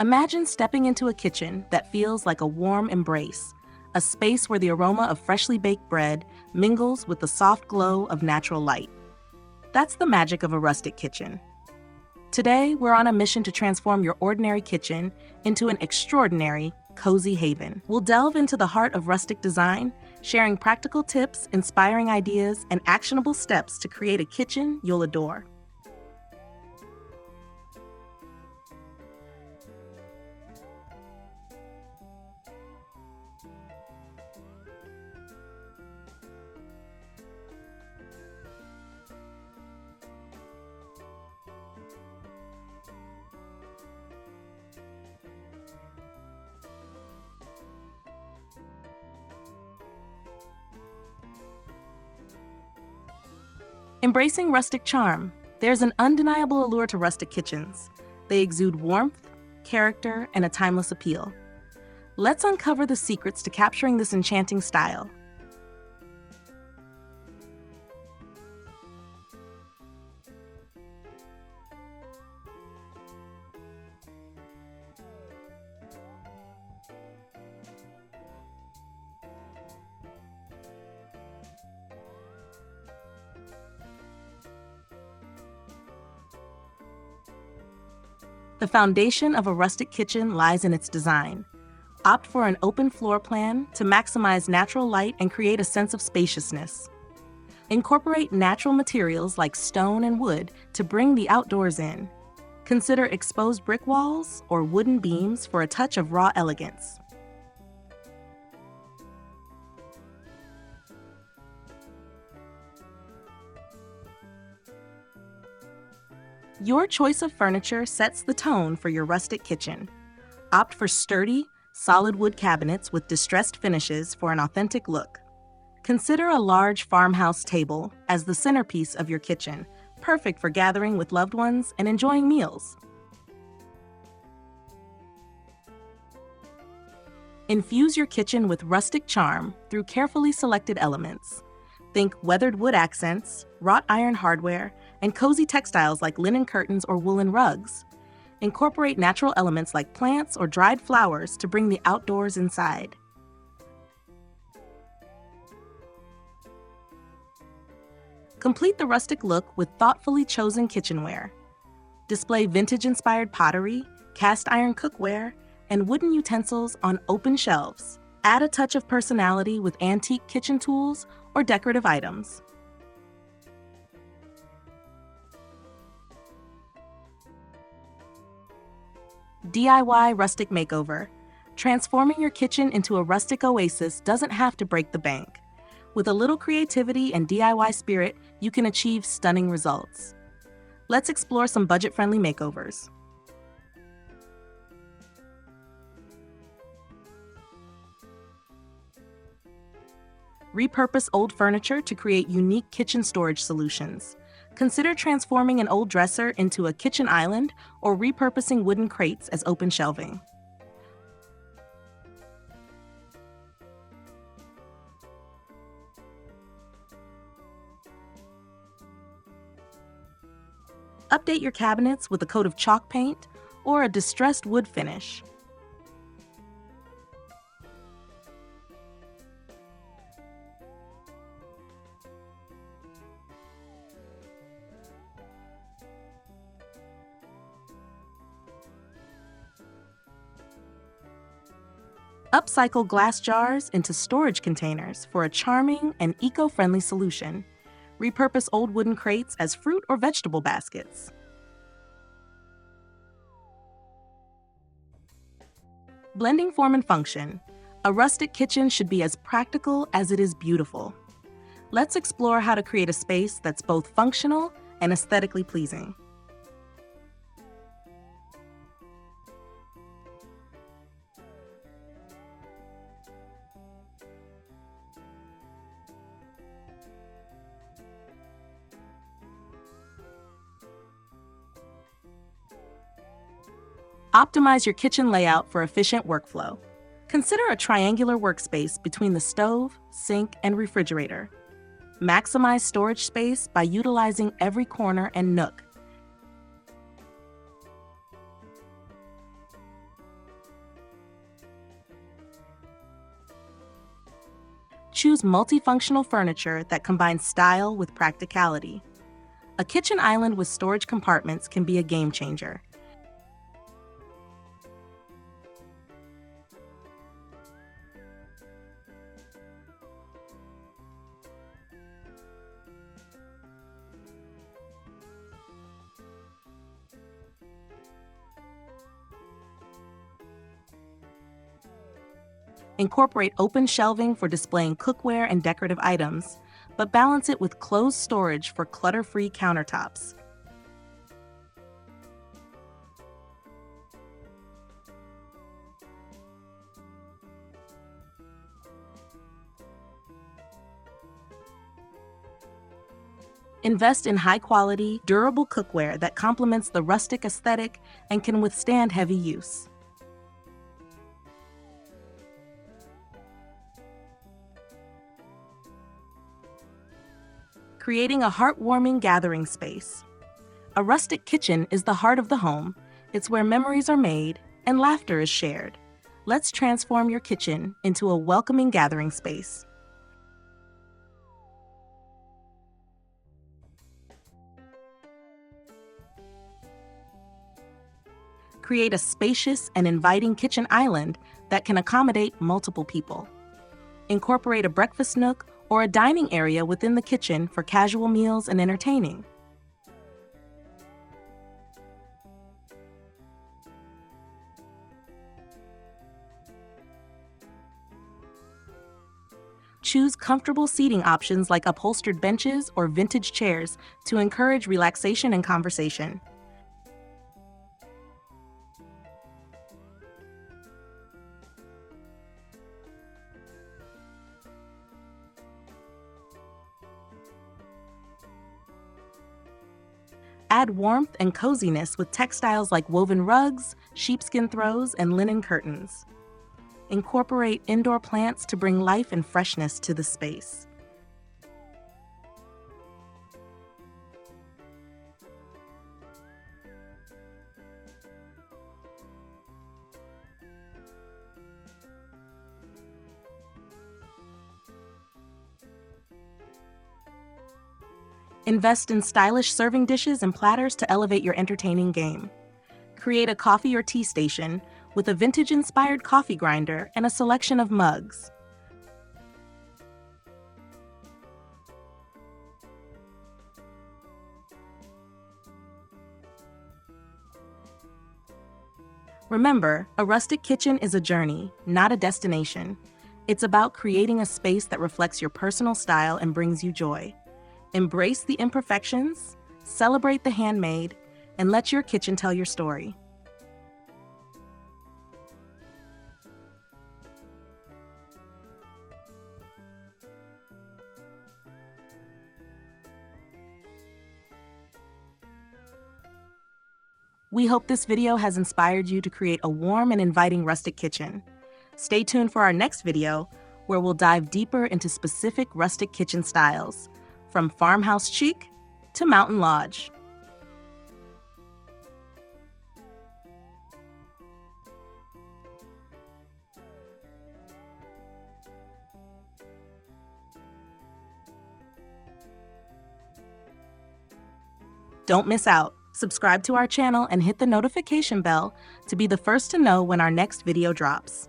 Imagine stepping into a kitchen that feels like a warm embrace, a space where the aroma of freshly baked bread mingles with the soft glow of natural light. That's the magic of a rustic kitchen. Today, we're on a mission to transform your ordinary kitchen into an extraordinary, cozy haven. We'll delve into the heart of rustic design, sharing practical tips, inspiring ideas, and actionable steps to create a kitchen you'll adore. Embracing rustic charm, there's an undeniable allure to rustic kitchens. They exude warmth, character, and a timeless appeal. Let's uncover the secrets to capturing this enchanting style. The foundation of a rustic kitchen lies in its design. Opt for an open floor plan to maximize natural light and create a sense of spaciousness. Incorporate natural materials like stone and wood to bring the outdoors in. Consider exposed brick walls or wooden beams for a touch of raw elegance. Your choice of furniture sets the tone for your rustic kitchen. Opt for sturdy, solid wood cabinets with distressed finishes for an authentic look. Consider a large farmhouse table as the centerpiece of your kitchen, perfect for gathering with loved ones and enjoying meals. Infuse your kitchen with rustic charm through carefully selected elements. Think weathered wood accents, wrought iron hardware, and cozy textiles like linen curtains or woolen rugs. Incorporate natural elements like plants or dried flowers to bring the outdoors inside. Complete the rustic look with thoughtfully chosen kitchenware. Display vintage-inspired pottery, cast iron cookware, and wooden utensils on open shelves. Add a touch of personality with antique kitchen tools or decorative items. DIY Rustic Makeover. Transforming your kitchen into a rustic oasis doesn't have to break the bank. With a little creativity and DIY spirit, you can achieve stunning results. Let's explore some budget-friendly makeovers. Repurpose old furniture to create unique kitchen storage solutions. Consider transforming an old dresser into a kitchen island or repurposing wooden crates as open shelving. Update your cabinets with a coat of chalk paint or a distressed wood finish. Upcycle glass jars into storage containers for a charming and eco-friendly solution. Repurpose old wooden crates as fruit or vegetable baskets. Blending form and function. A rustic kitchen should be as practical as it is beautiful. Let's explore how to create a space that's both functional and aesthetically pleasing. Optimize your kitchen layout for efficient workflow. Consider a triangular workspace between the stove, sink, and refrigerator. Maximize storage space by utilizing every corner and nook. Choose multifunctional furniture that combines style with practicality. A kitchen island with storage compartments can be a game changer. Incorporate open shelving for displaying cookware and decorative items, but balance it with closed storage for clutter-free countertops. Invest in high-quality, durable cookware that complements the rustic aesthetic and can withstand heavy use. Creating a heartwarming gathering space. A rustic kitchen is the heart of the home. It's where memories are made and laughter is shared. Let's transform your kitchen into a welcoming gathering space. Create a spacious and inviting kitchen island that can accommodate multiple people. Incorporate a breakfast nook or a dining area within the kitchen for casual meals and entertaining. Choose comfortable seating options like upholstered benches or vintage chairs to encourage relaxation and conversation. Add warmth and coziness with textiles like woven rugs, sheepskin throws, and linen curtains. Incorporate indoor plants to bring life and freshness to the space. Invest in stylish serving dishes and platters to elevate your entertaining game. Create a coffee or tea station with a vintage-inspired coffee grinder and a selection of mugs. Remember, a rustic kitchen is a journey, not a destination. It's about creating a space that reflects your personal style and brings you joy. Embrace the imperfections, celebrate the handmade, and let your kitchen tell your story. We hope this video has inspired you to create a warm and inviting rustic kitchen. Stay tuned for our next video, where we'll dive deeper into specific rustic kitchen styles, from farmhouse chic to mountain lodge. Don't miss out. Subscribe to our channel and hit the notification bell to be the first to know when our next video drops.